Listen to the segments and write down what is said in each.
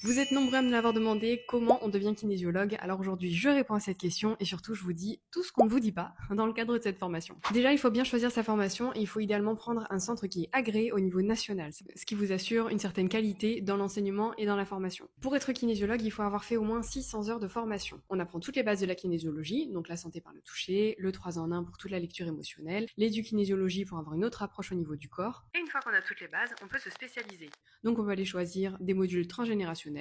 Vous êtes nombreux à me l'avoir demandé, comment on devient kinésiologue? Alors aujourd'hui, je réponds à cette question et surtout, je vous dis tout ce qu'on ne vous dit pas dans le cadre de cette formation. Déjà, il faut bien choisir sa formation et il faut idéalement prendre un centre qui est agréé au niveau national, ce qui vous assure une certaine qualité dans l'enseignement et dans la formation. Pour être kinésiologue, il faut avoir fait au moins 600 heures de formation. On apprend toutes les bases de la kinésiologie, donc la santé par le toucher, le 3 en 1 pour toute la lecture émotionnelle, l'édukinésiologie pour avoir une autre approche au niveau du corps. Et une fois qu'on a toutes les bases, on peut se spécialiser. Donc on va aller choisir des modules transgénérationnels,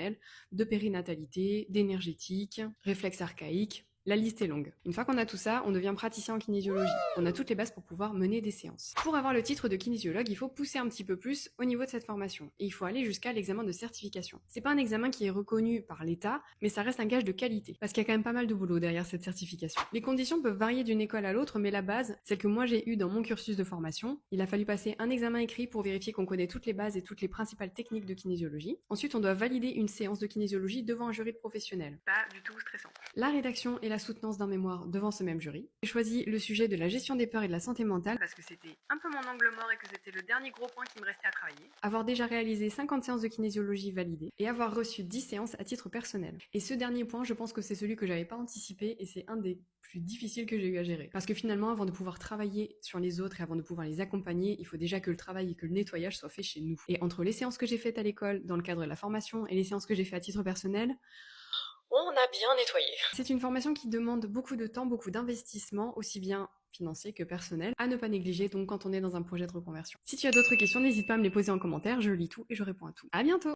de périnatalité, d'énergétique, réflexe archaïque. La liste est longue. Une fois qu'on a tout ça, on devient praticien en kinésiologie. On a toutes les bases pour pouvoir mener des séances. Pour avoir le titre de kinésiologue, il faut pousser un petit peu plus au niveau de cette formation. Et il faut aller jusqu'à l'examen de certification. C'est pas un examen qui est reconnu par l'État, mais ça reste un gage de qualité. Parce qu'il y a quand même pas mal de boulot derrière cette certification. Les conditions peuvent varier d'une école à l'autre, mais la base, celle que moi j'ai eue dans mon cursus de formation, il a fallu passer un examen écrit pour vérifier qu'on connaît toutes les bases et toutes les principales techniques de kinésiologie. Ensuite, on doit valider une séance de kinésiologie devant un jury de professionnels. Pas du tout stressant. La rédaction et la soutenance d'un mémoire devant ce même jury. J'ai choisi le sujet de la gestion des peurs et de la santé mentale parce que c'était un peu mon angle mort et que c'était le dernier gros point qui me restait à travailler. Avoir déjà réalisé 50 séances de kinésiologie validées et avoir reçu 10 séances à titre personnel. Et ce dernier point, je pense que c'est celui que j'avais pas anticipé et c'est un des plus difficiles que j'ai eu à gérer. Parce que finalement, avant de pouvoir travailler sur les autres et avant de pouvoir les accompagner, il faut déjà que le travail et que le nettoyage soient faits chez nous. Et entre les séances que j'ai faites à l'école dans le cadre de la formation et les séances que j'ai faites à titre personnel, on a bien nettoyé. C'est une formation qui demande beaucoup de temps, beaucoup d'investissement, aussi bien financier que personnel, à ne pas négliger donc quand on est dans un projet de reconversion. Si tu as d'autres questions, n'hésite pas à me les poser en commentaire, je lis tout et je réponds à tout. À bientôt!